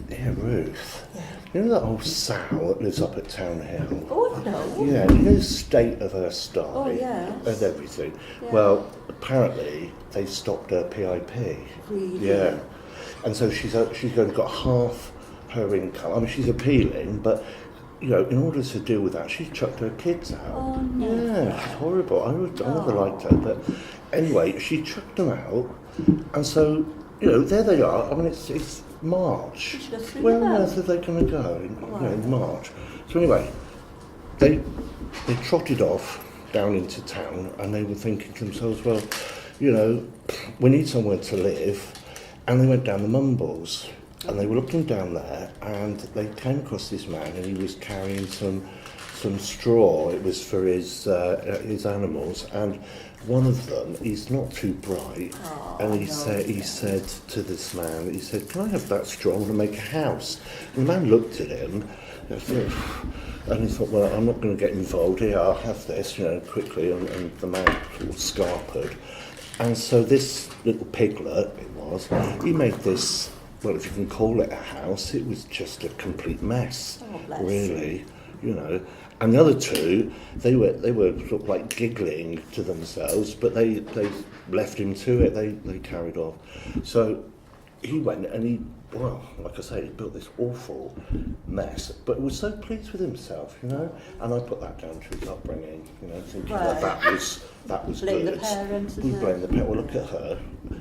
Yeah, Ruth. You know that old sow that lives up at Town Hill? Oh, no. Yeah, you know the state of her sty Oh, yes. and everything. Yeah. Well, apparently they stopped her PIP. Really? Yeah, and so she's only got half her income. I mean, she's appealing, but you know, in order to deal with that, she chucked her kids out. Oh, no. Yeah, she's horrible. I never liked her, but anyway, she chucked them out, and so you know, there they are. I mean, it's March. Where on earth are they going to go in March? So anyway, they trotted off down into town, and they were thinking to themselves, well, you know, we need somewhere to live, and they went down the Mumbles, and they were looking down there, and they came across this man, and he was carrying some straw. It was for his animals, and one of them, he's not too bright, and he said to this man, he said, "Can I have that straw? I want to make a house." And the man looked at him, and he thought, well, I'm not going to get involved here. I'll have this, you know, quickly. And the man sort of scarpered, and so this little piglet, he made this. Well, if you can call it a house, it was just a complete mess, really, you know. And the other two, they were sort of like giggling to themselves, but they left him to it. They carried on. So he went and well, like I say, he built this awful mess, but was so pleased with himself, you know. And I put that down to his upbringing, you know, thinking that was blame good. The parents, we blame the parents. Well, look at her.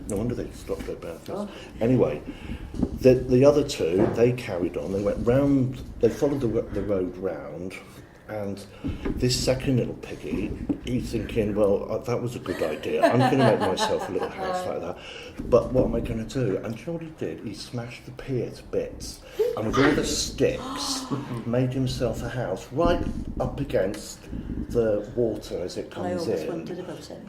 No wonder they stopped her benefits. Anyway, the other two, they carried on. They went round. They followed the road round. And this second little piggy, he's thinking, well, that was a good idea. I'm going to make myself a little house like that. But what am I going to do? And do you know what he did? He smashed the pier to bits. And with all the sticks, made himself a house right up against the water as it comes in. Wondered about it.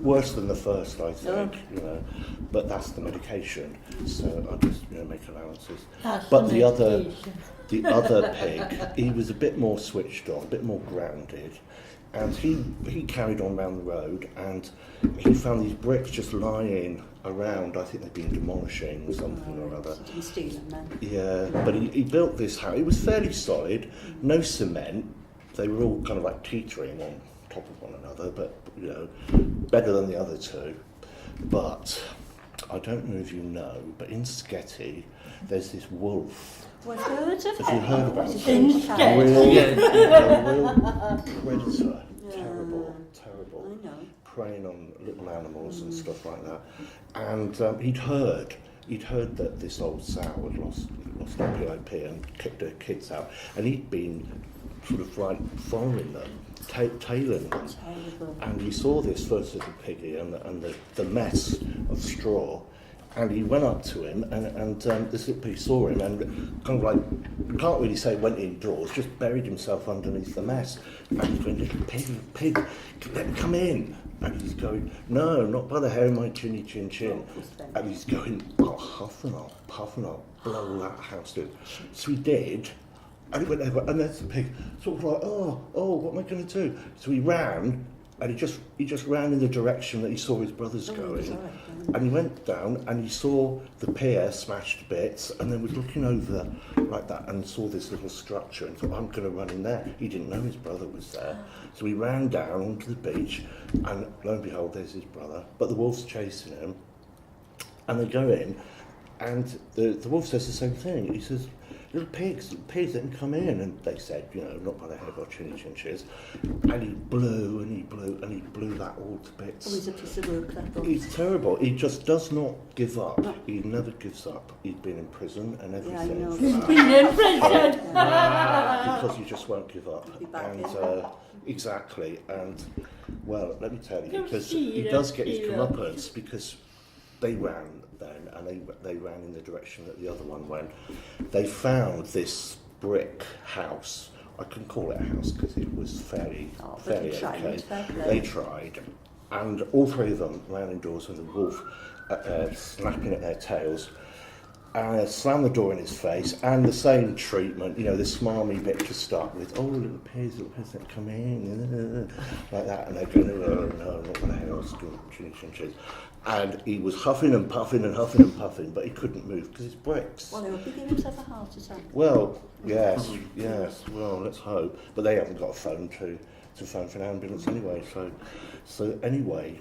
Worse than the first, I think, you know. But that's the medication. So I just, you know, make allowances. But the other pig, he was a bit more switched on, a bit more grounded, and he carried on round the road, and he found these bricks just lying around. I think they'd been demolishing something or other. Stealing them. Yeah, but he built this house. It was fairly solid, no cement. They were all kind of like teetering on top of one another, but you know, better than the other two. But I don't know if you know, but in Sketty, there's this wolf. Well, I've heard of it. Have you heard about it? Yeah. A real predator. Terrible. I know. Preying on little animals and stuff like that. And he'd heard that this old sow had lost her PIP and kicked her kids out, and he'd been sort of like following them, tailing them. And he saw this first little piggy and the mess of straw. And he went up to him, and this little pig saw him, and kind of like, can't really say went indoors, just buried himself underneath the mess. And he's going, "Little pig, let me come in." And he's going, "No, not by the hair of my chinny chin chin." And he's going, "I'll huff and I'll blow that house in." So he did, and he went over, and there's the pig, sort of like, oh, what am I going to do? So he ran. And he just ran in the direction that he saw his brothers going. And he went down and he saw the pier smashed to bits, and then was looking over like that and saw this little structure and thought, I'm going to run in there. He didn't know his brother was there. So he ran down onto the beach, and lo and behold, there's his brother. But the wolf's chasing him, and they go in, and the wolf says the same thing. He says, little pigs, let me come in. And they said, you know, not by the head of our chinny chinches. And he blew that all to bits. Oh, he's a piece of work, that boy. He's terrible. He just does not give up. No. He never gives up. He'd been in prison and everything. Yeah, I know. He's been in prison. Because he just won't give up. And exactly. And well, let me tell you, because he does get his comeuppance, because they ran then, and they ran in the direction that the other one went. They found this brick house. I couldn't call it a house because it was fairly okay. They tried, and all three of them ran indoors with the wolf snapping at their tails. and slammed the door in his face, and the same treatment, you know, the smarmy bit to start with. Oh, little pigs, don't come in, like that, and they're going, oh no, not going to hang on, cheese. And he was huffing and puffing and huffing and puffing, but he couldn't move because it's bricks. Well, he would be giving himself a heart attack. Well, yes, well, let's hope. But they haven't got a phone to phone for an ambulance anyway, so anyway,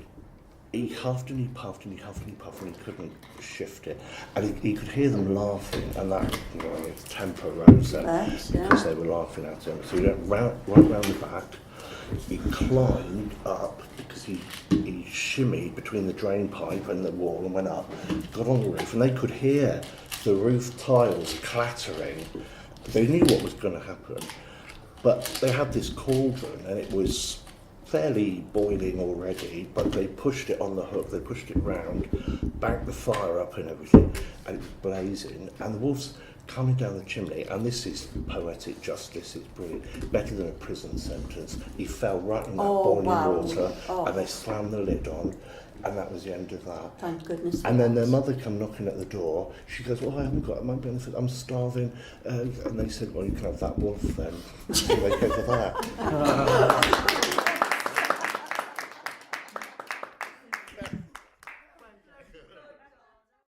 he huffed and he puffed and he huffed and he puffed and he couldn't shift it. And he could hear them laughing, and that, you know, his temper rose then because they were laughing at him. So he went right round the back, he climbed up because he shimmied between the drain pipe and the wall and went up, got on the roof, and they could hear the roof tiles clattering. They knew what was going to happen, but they had this cauldron and it was fairly boiling already, but they pushed it on the hook, they pushed it round, backed the fire up and everything, and it was blazing, and the wolf's coming down the chimney, and this is poetic justice, it's brilliant, better than a prison sentence. He fell right in that boiling water, and they slammed the lid on, and that was the end of that. Thank goodness. And then their mother come knocking at the door. She goes, well, I haven't got my benefit, I'm starving. And they said, well, you can have that wolf then. So they go for that.